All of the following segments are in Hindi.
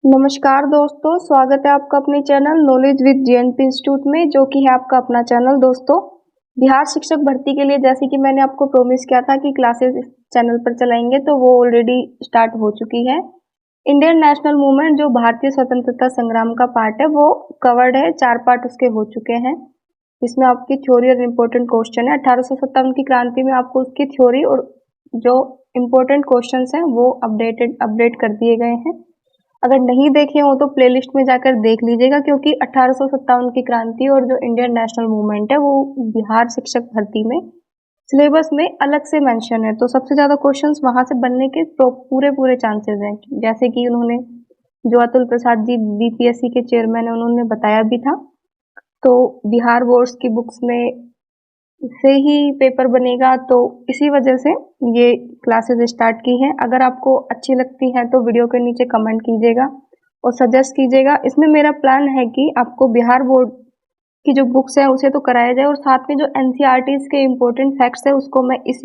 नमस्कार दोस्तों, स्वागत है आपका अपने channel knowledge with JNP institute में, जो कि है आपका अपना चैनल। दोस्तों, बिहार शिक्षक भर्ती के लिए जैसे कि मैंने आपको प्रॉमिस किया था कि क्लासेस इस चैनल पर चलाएंगे, तो वो ऑलरेडी स्टार्ट हो चुकी है। इंडियन नेशनल मूवमेंट जो भारतीय स्वतंत्रता संग्राम का पार्ट है, वो कवर्ड है। 4 पार्ट उसके हो चुके हैं। इसमें आपकी थ्योरी और इम्पोर्टेंट क्वेश्चन है। 1857 की क्रांति में आपको उसकी थ्योरी और जो इम्पोर्टेंट क्वेश्चन है वो अपडेट कर दिए गए हैं। अगर नहीं देखे हो तो प्लेलिस्ट में जाकर देख लीजिएगा, क्योंकि 1857 की क्रांति और जो इंडियन नेशनल मूवमेंट है वो बिहार शिक्षक भर्ती में सिलेबस में अलग से मेंशन है। तो सबसे ज्यादा क्वेश्चंस वहां से बनने के पूरे पूरे चांसेस हैं। जैसे कि उन्होंने जो अतुल प्रसाद जी बीपीएससी के चेयरमैन है, उन्होंने बताया भी था। तो बिहार बोर्ड्स की बुक्स में से ही पेपर बनेगा, तो इसी वजह से ये क्लासेस स्टार्ट की हैं। अगर आपको अच्छी लगती हैं तो वीडियो के नीचे कमेंट कीजिएगा और सजेस्ट कीजिएगा। इसमें मेरा प्लान है कि आपको बिहार बोर्ड की जो बुक्स है उसे तो कराया जाए, और साथ में जो एनसीईआरटीज के इम्पोर्टेंट फैक्ट्स है उसको मैं इस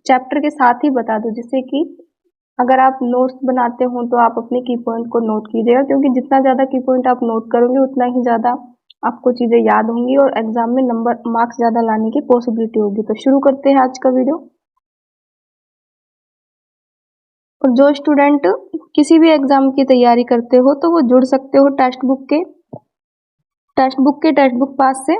चैप्टर के साथ ही बता दूं, जिससे कि अगर आप नोट्स बनाते हो तो आप अपने की पॉइंट को नोट कीजिएगा, क्योंकि जितना ज्यादा की पॉइंट आप नोट करोगे उतना ही ज्यादा आपको चीजें याद होंगी और एग्जाम में मार्क्स ज्यादा लाने की पॉसिबिलिटी होगी। तो शुरू करते हैं आज का वीडियो। और जो स्टूडेंट किसी भी एग्जाम की तैयारी करते हो तो वो जुड़ सकते हो टेक्स्ट बुक पास से।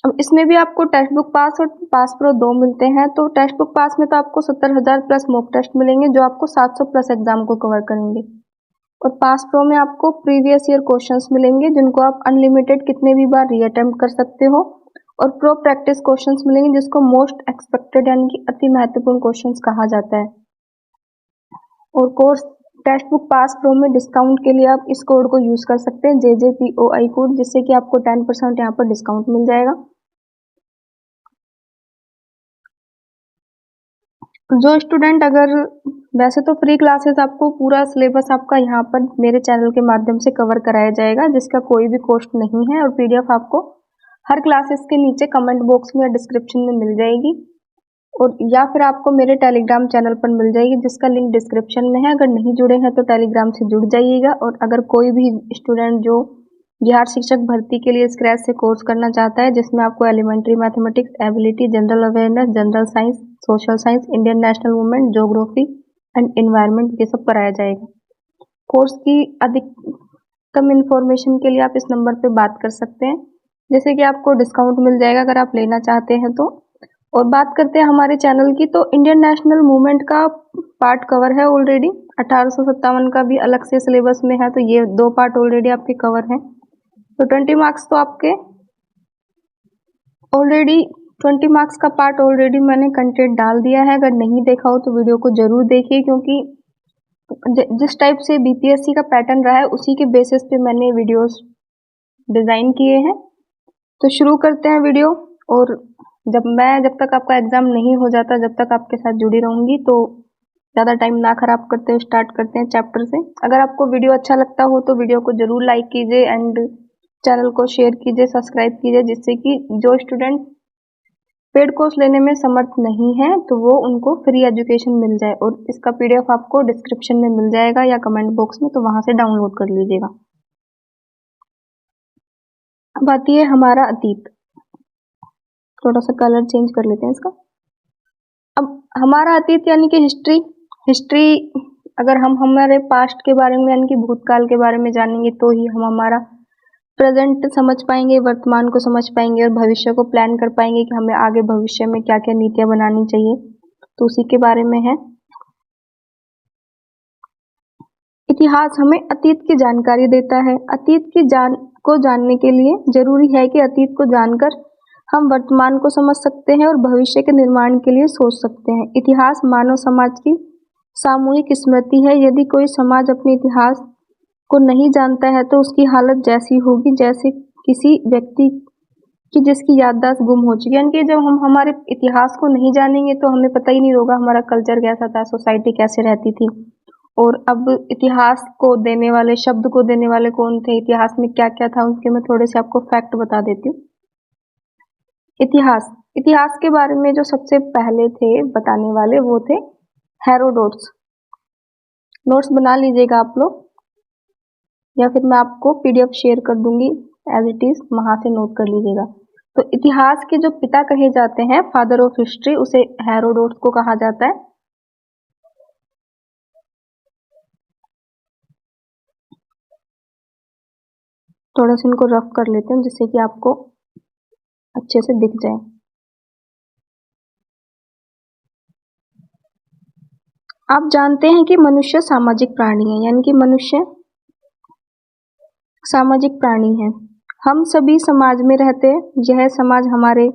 अब इसमें भी आपको टेक्स्ट बुक पास और पास प्रो 2 मिलते हैं। तो टेक्स्ट बुक पास में तो आपको 70,000 प्लस मॉक टेस्ट मिलेंगे, जो आपको 700 प्लस एग्जाम को कवर करेंगे। और पास प्रो में आपको प्रीवियस ईयर क्वेश्चंस मिलेंगे, जिनको आप अनलिमिटेड कितने भी बार रीअटेम्प्ट कर सकते हो। और प्रो प्रैक्टिस क्वेश्चंस मिलेंगे, जिसको मोस्ट एक्सपेक्टेड यानी कि अति महत्वपूर्ण क्वेश्चंस कहा जाता है। और course text book pass pro में डिस्काउंट के लिए आप इस कोड को यूज कर सकते हैं, JJPOI कोड, जिससे कि आपको 10% यहाँ पर डिस्काउंट मिल जाएगा। जो स्टूडेंट अगर वैसे तो फ्री क्लासेस आपको पूरा सिलेबस आपका यहाँ पर मेरे चैनल के माध्यम से कवर कराया जाएगा, जिसका कोई भी कॉस्ट नहीं है। और पीडीएफ आपको हर क्लासेस के नीचे कमेंट बॉक्स में या डिस्क्रिप्शन में मिल जाएगी, और या फिर आपको मेरे टेलीग्राम चैनल पर मिल जाएगी, जिसका लिंक डिस्क्रिप्शन में है। अगर नहीं जुड़े हैं तो टेलीग्राम से जुड़ जाइएगा। और अगर कोई भी स्टूडेंट जो बिहार शिक्षक भर्ती के लिए स्क्रैच से कोर्स करना चाहता है, जिसमें आपको elementary mathematics, ability, general awareness, general science, social science, Indian national movement, geography and environment, ये सब कराया जाएगा। कोर्स की अधिकतम इंफॉर्मेशन के लिए आप इस नंबर पे बात कर सकते हैं, जैसे कि आपको डिस्काउंट मिल जाएगा अगर आप लेना चाहते हैं तो। और बात करते हैं हमारे चैनल की, तो इंडियन नेशनल मूवमेंट का पार्ट कवर है ऑलरेडी। 1857 का भी अलग से सिलेबस में है, तो ये 2 पार्ट ऑलरेडी आपके कवर हैं। तो 20 मार्क्स तो आपके ऑलरेडी 20 मार्क्स का पार्ट ऑलरेडी मैंने कंटेंट डाल दिया है। अगर नहीं देखा हो तो वीडियो को जरूर देखिए, क्योंकि जिस टाइप से बीपीएससी का पैटर्न रहा है उसी के बेसिस पे मैंने वीडियोस डिजाइन किए हैं। तो शुरू करते हैं वीडियो। और जब तक आपका एग्जाम नहीं हो जाता, जब तक आपके साथ जुड़ी रहूंगी, तो ज़्यादा टाइम ना खराब करते हुए स्टार्ट करते हैं चैप्टर से। अगर आपको वीडियो अच्छा लगता हो तो वीडियो को जरूर लाइक कीजिए एंड चैनल को शेयर कीजिए, सब्सक्राइब कीजिए, जिससे कि जो स्टूडेंट पेड कोर्स लेने में समर्थ नहीं है तो वो उनको फ्री एजुकेशन मिल जाए। और इसका पीडीएफ आपको डिस्क्रिप्शन में मिल जाएगा या कमेंट बॉक्स में, तो वहां से डाउनलोड कर लीजिएगा। अब आती है हमारा अतीत। थोड़ा सा कलर चेंज कर लेते हैं इसका। अब हमारा अतीत यानी कि हिस्ट्री अगर हम हमारे पास्ट के बारे में यानी कि भूतकाल के बारे में जानेंगे, तो ही हम हमारा प्रेजेंट समझ पाएंगे, वर्तमान को समझ पाएंगे और भविष्य को प्लान कर पाएंगे कि हमें आगे भविष्य में क्या क्या नीतियां बनानी चाहिए। तो उसी के बारे में है। इतिहास हमें अतीत की जानकारी देता है। अतीत की को जानने के लिए जरूरी है कि अतीत को जानकर हम वर्तमान को समझ सकते हैं और भविष्य के निर्माण के लिए सोच सकते हैं। इतिहास मानव समाज की सामूहिक स्मृति है। यदि कोई समाज अपने इतिहास को नहीं जानता है तो उसकी हालत जैसी होगी जैसे किसी व्यक्ति की जिसकी याददाश्त गुम हो चुकी है। यानी कि जब हम हमारे इतिहास को नहीं जानेंगे तो हमें पता ही नहीं होगा हमारा कल्चर कैसा था, सोसाइटी कैसे रहती थी। और अब इतिहास को देने वाले, शब्द को देने वाले कौन थे, इतिहास में क्या क्या था, उसके मैं थोड़े से आपको फैक्ट बता देती हूँ। इतिहास के बारे में जो सबसे पहले थे बताने वाले वो थे हेरोडोट्स। नोट्स बना लीजिएगा आप लोग, या फिर मैं आपको पीडीएफ शेयर कर दूंगी एज इट इज, वहां से नोट कर लीजिएगा। तो इतिहास के जो पिता कहे जाते हैं, फादर ऑफ हिस्ट्री, उसे हेरोडोटस को कहा जाता है। थोड़ा सा इनको रफ कर लेते हैं जिससे कि आपको अच्छे से दिख जाए। आप जानते हैं कि मनुष्य सामाजिक प्राणी है, यानी कि मनुष्य सामाजिक प्राणी है। हम सभी समाज में रहते हैं। यह समाज हमारे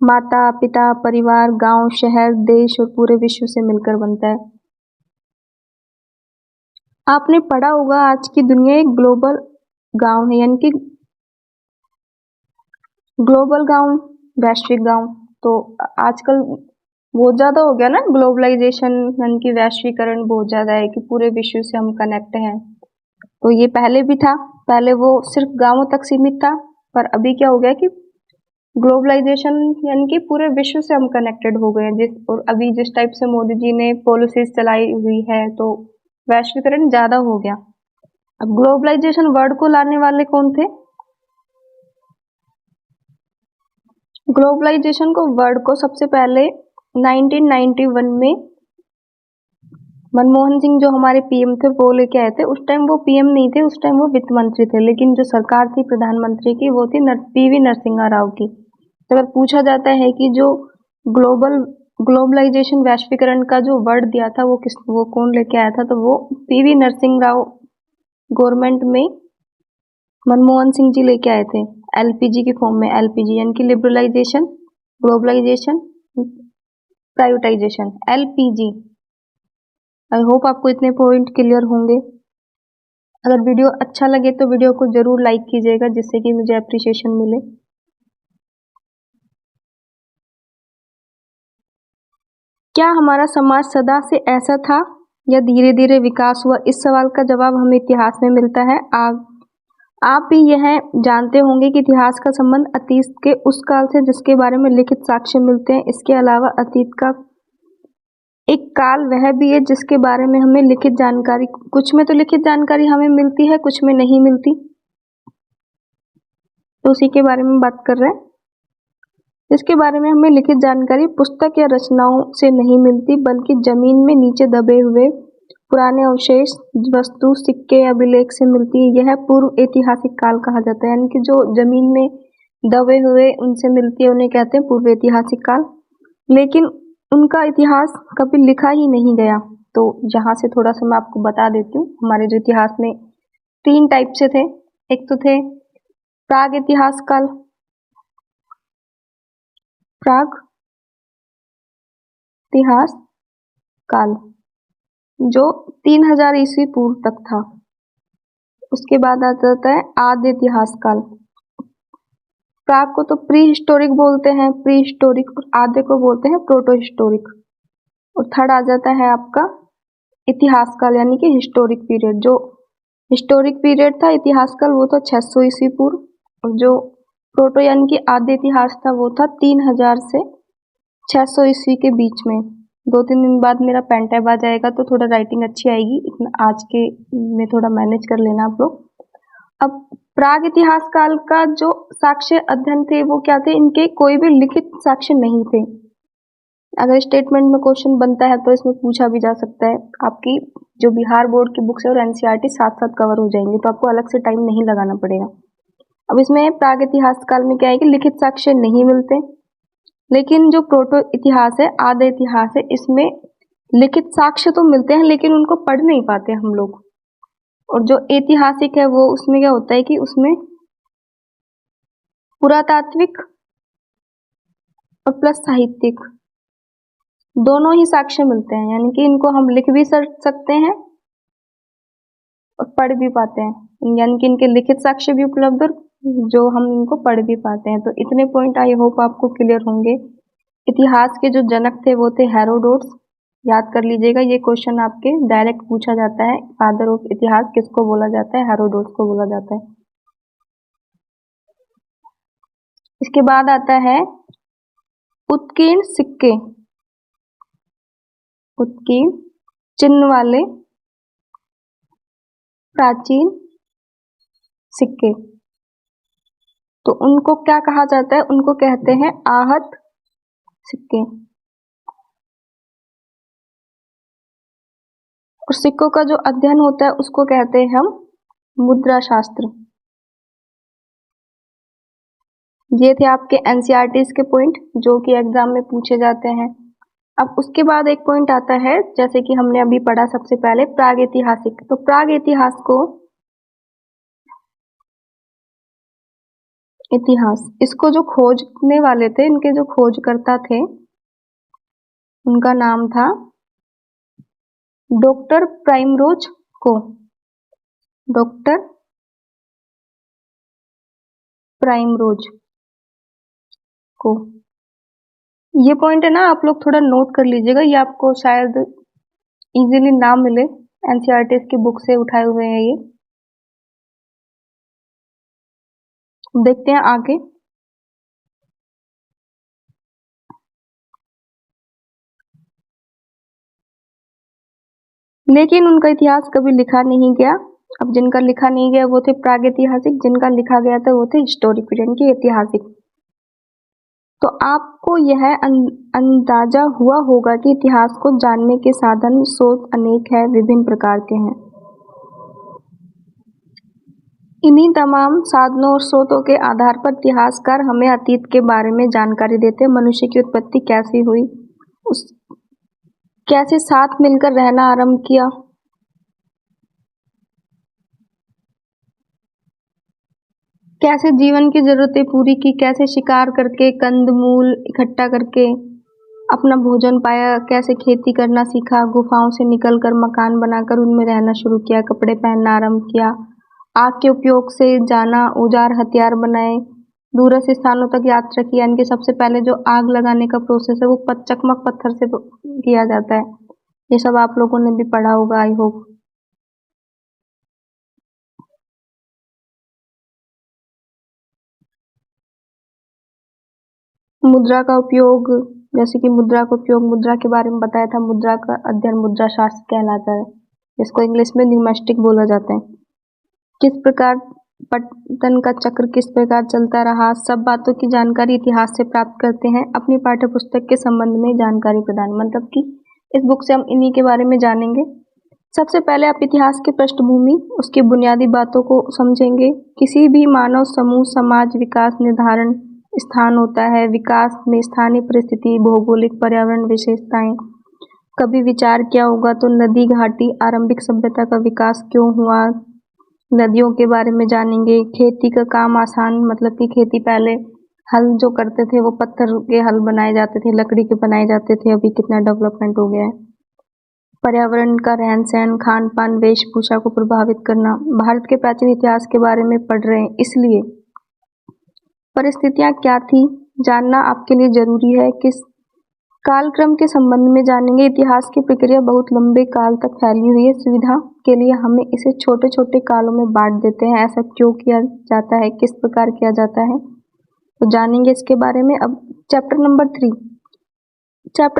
माता पिता, परिवार, गांव, शहर, देश और पूरे विश्व से मिलकर बनता है। आपने पढ़ा होगा आज की दुनिया एक ग्लोबल गांव है, यानी कि ग्लोबल गांव, वैश्विक गांव। तो आजकल बहुत ज्यादा हो गया ना ग्लोबलाइजेशन, यानी कि वैश्वीकरण बहुत ज्यादा है कि पूरे विश्व से हम कनेक्ट हैं। तो ये पहले भी था, पहले वो सिर्फ गांवों तक सीमित था, पर अभी क्या हो गया कि ग्लोबलाइजेशन यानी कि पूरे विश्व से हम कनेक्टेड हो गए हैं। और अभी जिस टाइप से मोदी जी ने पॉलिसीज चलाई हुई है, तो वैश्वीकरण ज्यादा हो गया। अब ग्लोबलाइजेशन वर्ड को लाने वाले कौन थे? ग्लोबलाइजेशन को वर्ड को सबसे पहले 1991 में मनमोहन सिंह जो हमारे पीएम थे वो लेके आए थे। उस टाइम वो पीएम नहीं थे, उस टाइम वो वित्त मंत्री थे, लेकिन जो सरकार थी प्रधानमंत्री की वो थी पीवी नरसिम्हा राव की। तो अगर पूछा जाता है कि जो ग्लोबलाइजेशन वैश्वीकरण का जो वर्ड दिया था वो कौन लेके आया था, तो वो पीवी नरसिम्हा राव गवर्नमेंट में मनमोहन सिंह जी लेके आए थे, एलपीजी की फॉर्म में। एलपीजी यानी कि liberalization, globalization, privatization, LPG. I hope आपको इतने पॉइंट क्लियर होंगे। अगर वीडियो अच्छा लगे तो वीडियो को जरूर लाइक कीजिएगा, जिससे कि मुझे अप्रिसिएशन मिले। क्या हमारा समाज सदा से ऐसा था या धीरे धीरे विकास हुआ? इस सवाल का जवाब हमें इतिहास में मिलता है। आप भी यह जानते होंगे कि इतिहास का संबंध अतीत के उस काल से जिसके बारे में लिखित साक्ष्य मिलते हैं। इसके अलावा अतीत का एक काल वह भी है जिसके बारे में हमें लिखित जानकारी, कुछ में तो लिखित जानकारी हमें मिलती है, कुछ में नहीं मिलती, तो उसी के बारे में बात कर रहे हैं। इसके बारे में हमें लिखित जानकारी पुस्तक या रचनाओं से नहीं मिलती, बल्कि जमीन में नीचे दबे हुए पुराने अवशेष, वस्तु, सिक्के, अभिलेख से मिलती है। यह पूर्व ऐतिहासिक काल कहा जाता है, यानी कि जो जमीन में दबे हुए उनसे मिलती है उन्हें कहते हैं पूर्व ऐतिहासिक काल। लेकिन उनका इतिहास कभी लिखा ही नहीं गया। तो यहाँ से थोड़ा सा मैं आपको बता देती हूँ। हमारे जो इतिहास में 3 टाइप से थे। एक तो थे प्राग इतिहास काल, प्राग इतिहास काल जो 3000 ईस्वी पूर्व तक था। उसके बाद आ जाता है आद्य इतिहास काल। प्राग को तो प्री हिस्टोरिक बोलते हैं, प्री हिस्टोरिक, और आद्य को बोलते हैं प्रोटो हिस्टोरिक। और थर्ड आ जाता है आपका इतिहास काल, यानी कि हिस्टोरिक पीरियड। जो हिस्टोरिक पीरियड था इतिहास काल वो था 600 ईस्वी पूर्व, और जो प्रोटो यानी कि आद्य इतिहास था वो था 3000 से 600 ईस्वी के बीच में। 2-3 दिन बाद मेरा पेन टैब आ जाएगा तो थोड़ा राइटिंग अच्छी आएगी, इतना आज के में थोड़ा मैनेज कर लेना आप लोग। अब प्राग इतिहास काल का जो साक्ष्य अध्ययन थे वो क्या थे? इनके कोई भी लिखित साक्ष्य नहीं थे। अगर स्टेटमेंट में क्वेश्चन बनता है तो इसमें पूछा भी जा सकता है। आपकी जो बिहार बोर्ड की बुक्स है और एनसीईआरटी साथ साथ कवर हो जाएंगे, तो आपको अलग से टाइम नहीं लगाना पड़ेगा। अब इसमें प्राग इतिहास काल में क्या है कि लिखित साक्ष्य नहीं मिलते, लेकिन जो प्रोटो इतिहास है, आद्य इतिहास है, इसमें लिखित साक्ष्य तो मिलते हैं लेकिन उनको पढ़ नहीं पाते हम लोग। और जो ऐतिहासिक है वो उसमें क्या होता है कि उसमें पुरातात्विक और प्लस साहित्यिक दोनों ही साक्ष्य मिलते हैं, यानी कि इनको हम लिख भी सकते हैं और पढ़ भी पाते हैं, यानी कि इनके लिखित साक्ष्य भी उपलब्ध और जो हम इनको पढ़ भी पाते हैं। तो इतने पॉइंट आई होप आपको क्लियर होंगे। इतिहास के जो जनक थे वो थे हेरोडोट्स, याद कर लीजिएगा। ये क्वेश्चन आपके डायरेक्ट पूछा जाता है, फादर ऑफ इतिहास किसको बोला जाता है? हेरोडोट्स को बोला जाता है। इसके बाद आता है उत्कीर्ण सिक्के, उत्कीर्ण चिन्ह वाले प्राचीन सिक्के। तो उनको क्या कहा जाता है? उनको कहते हैं आहत सिक्के। और सिक्कों का जो अध्ययन होता है उसको कहते हैं हम मुद्रा शास्त्र। ये थे आपके एनसीईआरटी के पॉइंट जो कि एग्जाम में पूछे जाते हैं। अब उसके बाद एक पॉइंट आता है, जैसे कि हमने अभी पढ़ा सबसे पहले प्रागैतिहासिक। तो प्रागैतिहास को इतिहास, इसको जो खोजने वाले थे, इनके जो खोजकर्ता थे, उनका नाम था डॉक्टर प्राइमरोज को। डॉक्टर प्राइमरोज को। ये पॉइंट है ना, आप लोग थोड़ा नोट कर लीजिएगा, ये आपको शायद इजीली ना मिले, एनसीईआरटी की बुक से उठाए हुए हैं ये। देखते हैं आगे। लेकिन उनका इतिहास कभी लिखा नहीं गया। अब जिनका लिखा नहीं गया वो थे प्रागैतिहासिक, जिनका लिखा गया था वो थे हिस्टोरिक पीरियड के ऐतिहासिक। तो आपको यह अंदाजा हुआ होगा कि इतिहास को जानने के साधन स्रोत अनेक है, विभिन्न प्रकार के हैं। इन्हीं तमाम साधनों और स्रोतों के आधार पर इतिहासकार हमें अतीत के बारे में जानकारी देते हैं। मनुष्य की उत्पत्ति कैसी हुई, उस कैसे साथ मिलकर रहना आरंभ किया, कैसे जीवन की जरूरतें पूरी की, कैसे शिकार करके कंद मूल इकट्ठा करके अपना भोजन पाया, कैसे खेती करना सीखा, गुफाओं से निकलकर मकान बनाकर उनमें रहना शुरू किया, कपड़े पहनना आरंभ किया, आग के उपयोग से जाना, औजार हथियार बनाए, दूरस्थ स्थानों तक यात्रा की। यानी कि सबसे पहले जो आग लगाने का प्रोसेस है वो चकमक पत्थर से किया जाता है। ये सब आप लोगों ने भी पढ़ा होगा, आई होप। मुद्रा का उपयोग, जैसे कि मुद्रा का उपयोग, मुद्रा के बारे में बताया था। मुद्रा का अध्ययन मुद्रा शास्त्र कहलाता है, जिसको इंग्लिश में न्यूमेस्टिक बोला जाता है। किस प्रकार पतन का चक्र किस प्रकार चलता रहा, सब बातों की जानकारी इतिहास से प्राप्त करते हैं। अपनी पाठ्य पुस्तक के संबंध में जानकारी प्रदान, मतलब कि इस बुक से हम इन्हीं के बारे में जानेंगे। सबसे पहले आप इतिहास की पृष्ठभूमि, उसकी बुनियादी बातों को समझेंगे। किसी भी मानव समूह समाज विकास निर्धारण स्थान होता है। विकास में स्थानीय परिस्थिति, भौगोलिक पर्यावरण विशेषताएं। कभी विचार किया होगा तो नदी घाटी आरंभिक सभ्यता का विकास क्यों हुआ, नदियों के बारे में जानेंगे। खेती का काम आसान, मतलब कि खेती पहले हल जो करते थे वो पत्थर के हल बनाए जाते थे, लकड़ी के बनाए जाते थे, अभी कितना डेवलपमेंट हो गया है। पर्यावरण का रहन सहन, खान पान, वेशभूषा को प्रभावित करना। भारत के प्राचीन इतिहास के बारे में पढ़ रहे हैं, इसलिए परिस्थितियां क्या थी जानना आपके लिए जरूरी है। किस कालक्रम के संबंध में जानेंगे। इतिहास की प्रक्रिया बहुत लंबे काल तक फैली हुई है। सुविधा के लिए हमें इसे छोटे छोटे कालों में बांट देते हैं। ऐसा क्यों किया जाता है, किस प्रकार किया जाता है, तो जानेंगे इसके बारे में। अब चैप्टर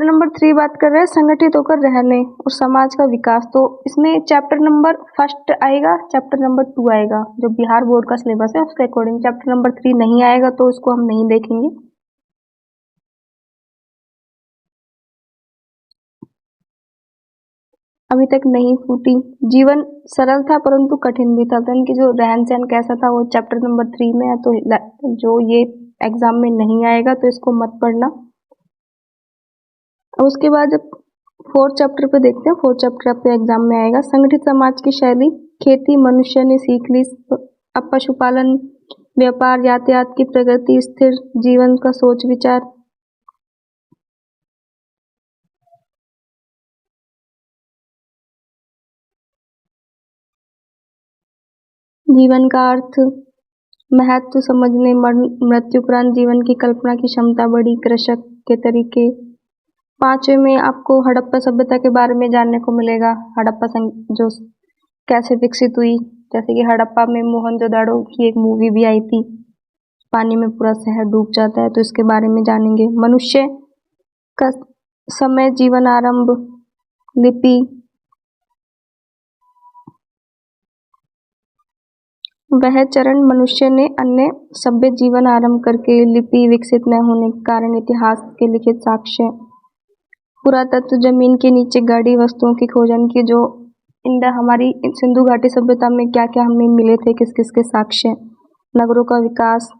नंबर 3 बात कर रहे हैं संगठित होकर रहने और समाज का विकास। तो इसमें चैप्टर नंबर 1 आएगा, चैप्टर नंबर 2 आएगा। जो बिहार बोर्ड का सिलेबस है उसके अकॉर्डिंग चैप्टर नंबर 3 नहीं आएगा, तो उसको हम नहीं देखेंगे। अभी तक नहीं फूटी। जीवन सरल था परंतु कठिन भी था। तो इनकी जो रहन सहन कैसा था वो चैप्टर नंबर 3 में है, तो जो ये एग्जाम में नहीं आएगा तो इसको मत पढ़ना। और उसके बाद जब 4th चैप्टर पे देखते हैं, 4th चैप्टर पे एग्जाम में आएगा। संगठित समाज की शैली, खेती मनुष्य ने सीख ली। अब पशुपालन, व्यापार, यातायात की प्रगति, स्थिर जीवन का सोच विचार। जीवन का अर्थ, महत्व समझने, मृत्यु उपरांत जीवन की कल्पना की क्षमता बढ़ी, कृषक के तरीके। 5वें में आपको हड़प्पा सभ्यता के बारे में जानने को मिलेगा। हड़प्पा जो कैसे विकसित हुई, जैसे कि हड़प्पा में मोहनजोदाड़ो की एक मूवी भी आई थी, पानी में पूरा शहर डूब जाता है, तो इसके बारे में जानेंगे। मनुष्य का समय, जीवन आरंभ, लिपि, वह चरण मनुष्य ने अन्य सभ्य जीवन आरंभ करके लिपि विकसित न होने के कारण इतिहास के लिखित साक्ष्य, पुरातत्व जमीन के नीचे गाड़ी वस्तुओं की खोजन की, जो इंडिया हमारी सिंधु घाटी सभ्यता में क्या क्या हमें मिले थे, किस किस के साक्ष्य, नगरों का विकास,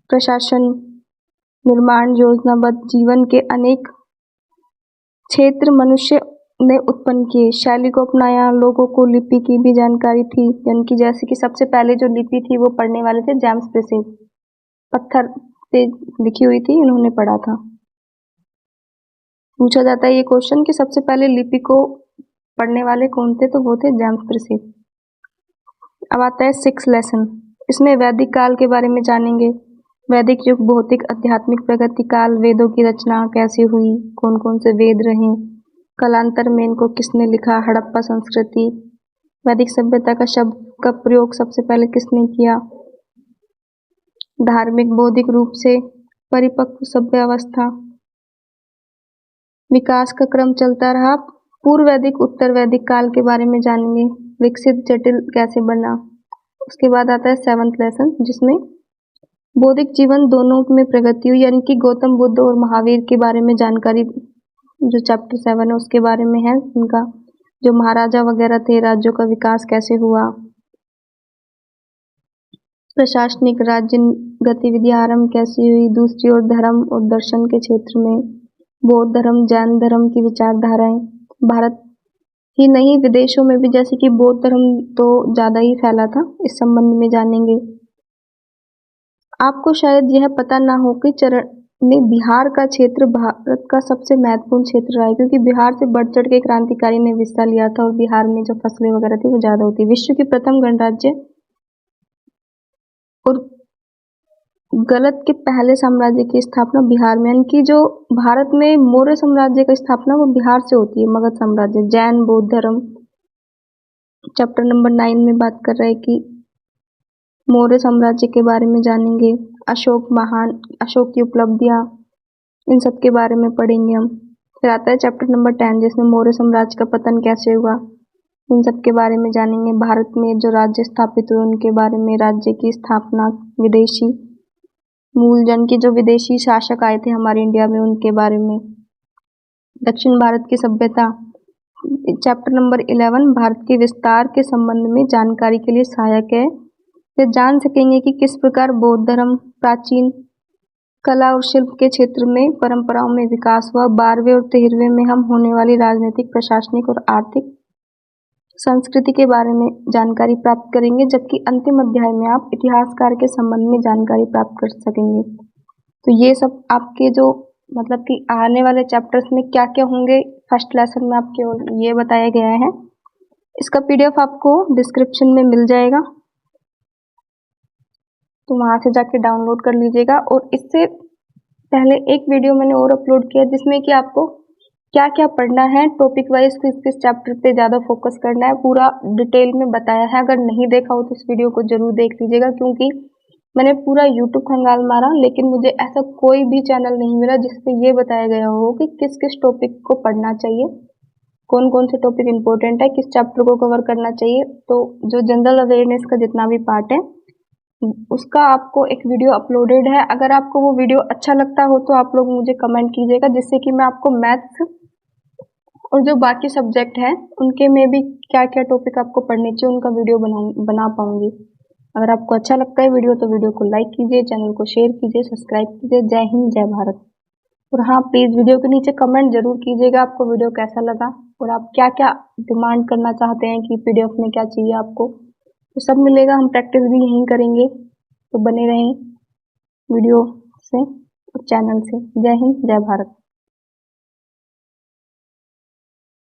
प्रशासन, निर्माण, योजनाबद्ध जीवन के अनेक क्षेत्र मनुष्य ने उत्पन्न किए, शैली को अपनाया, लोगों को लिपि की भी जानकारी थी, यानी कि जैसे कि सबसे पहले जो लिपि थी वो पढ़ने वाले थे जेम्स प्रेसे, पत्थर पे लिखी हुई थी, इन्होंने पढ़ा था। पूछा जाता है ये क्वेश्चन कि सबसे पहले लिपि को पढ़ने वाले कौन थे, तो वो थे जेम्स प्रेसे। अब आता है 6 लेसन, इसमें वैदिक काल के बारे में जानेंगे। वैदिक युग, भौतिक आध्यात्मिक प्रगति काल, वेदों की रचना कैसे हुई, कौन कौन से वेद रहे, कालांतर में इनको किसने लिखा, हड़प्पा संस्कृति, वैदिक सभ्यता का शब्द का प्रयोग सबसे पहले किसने किया, धार्मिक बौद्धिक रूप से परिपक्व सभ्य अवस्था, विकास का क्रम चलता रहा, पूर्व वैदिक उत्तर वैदिक काल के बारे में जानेंगे, विकसित जटिल कैसे बना। उसके बाद आता है 7th लेसन, जिसमें बौद्धिक जीवन दोनों में प्रगति हुई, यानी कि गौतम बुद्ध और महावीर के बारे में जानकारी, जो चैप्टर 7 है उसके बारे में है। उनका जो महाराजा वगैरह थे, राज्यों का विकास कैसे हुआ, प्रशासनिक राज्य गतिविधियां आरंभ कैसी हुई। दूसरी ओर धर्म और दर्शन के क्षेत्र में बौद्ध धर्म, जैन धर्म की विचारधाराएं, भारत ही नहीं विदेशों में भी जैसे कि बौद्ध धर्म तो ज्यादा ही फैला था, इस संबंध में जानेंगे। आपको शायद यह पता ना हो कि चरण में बिहार का क्षेत्र भारत का सबसे महत्वपूर्ण क्षेत्र रहा है, क्योंकि बिहार से बढ़ चढ़ के क्रांतिकारी ने हिस्सा लिया था और बिहार में जो फसलें वगैरह थी वो ज्यादा होती। विश्व की प्रथम गणराज्य और गलत के पहले साम्राज्य की स्थापना बिहार में, यानी कि जो भारत में मौर्य साम्राज्य की स्थापना वो बिहार से होती है, मगध साम्राज्य। जैन बौद्ध धर्म चैप्टर नंबर 9 में बात कर रहे हैं कि मौर्य साम्राज्य के बारे में जानेंगे। अशोक महान, अशोक की उपलब्धियां, इन सब के बारे में पढ़ेंगे हम। फिर आता है चैप्टर नंबर 10, जिसमें मौर्य साम्राज्य का पतन कैसे हुआ, इन सब के बारे में जानेंगे। भारत में जो राज्य स्थापित हुए उनके बारे में, राज्य की स्थापना, विदेशी मूलजन की जो विदेशी शासक आए थे हमारे इंडिया में उनके बारे में। दक्षिण भारत की सभ्यता चैप्टर नंबर 11 भारत के विस्तार के संबंध में जानकारी के लिए सहायक है। फिर जान सकेंगे कि किस प्रकार बौद्ध धर्म प्राचीन कला और शिल्प के क्षेत्र में परंपराओं में विकास हुआ। 12वें और 13वें में हम होने वाली राजनीतिक, प्रशासनिक और आर्थिक संस्कृति के बारे में जानकारी प्राप्त करेंगे, जबकि अंतिम अध्याय में आप इतिहासकार के संबंध में जानकारी प्राप्त कर सकेंगे। तो ये सब आपके जो मतलब कि आने वाले चैप्टर्स में क्या क्या होंगे फर्स्ट लेसन में आपके ये बताया गया है। इसका PDF आपको डिस्क्रिप्शन में मिल जाएगा, तो वहां से जाके डाउनलोड कर लीजिएगा। और इससे पहले एक वीडियो मैंने और अपलोड किया जिसमें कि आपको क्या क्या पढ़ना है, टॉपिक वाइज किस किस चैप्टर पे ज़्यादा फोकस करना है, पूरा डिटेल में बताया है। अगर नहीं देखा हो तो इस वीडियो को जरूर देख लीजिएगा, क्योंकि मैंने पूरा यूट्यूब खंगाल मारा लेकिन मुझे ऐसा कोई भी चैनल नहीं मिला जिसपे ये बताया गया हो कि किस किस टॉपिक को पढ़ना चाहिए, कौन कौन से टॉपिक इंपॉर्टेंट है, किस चैप्टर को कवर करना चाहिए। तो जो जनरल अवेयरनेस का जितना भी पार्ट है उसका आपको एक वीडियो अपलोडेड है। अगर आपको वो वीडियो अच्छा लगता हो तो आप लोग मुझे कमेंट कीजिएगा, जिससे कि मैं आपको मैथ्स और जो बाकी सब्जेक्ट हैं उनके में भी क्या क्या टॉपिक आपको पढ़ने चाहिए उनका वीडियो बना पाऊंगी। अगर आपको अच्छा लगता है वीडियो तो वीडियो को लाइक कीजिए, चैनल को शेयर कीजिए, सब्सक्राइब कीजिए। जय हिंद, जय भारत। और हाँ, प्लीज़ वीडियो के नीचे कमेंट जरूर कीजिएगा आपको वीडियो कैसा लगा और आप क्या क्या डिमांड करना चाहते हैं कि PDF में क्या चाहिए आपको, तो सब मिलेगा। हम प्रैक्टिस भी यहीं करेंगे, तो बने रहें वीडियो से और चैनल से। जय हिंद, जय भारत।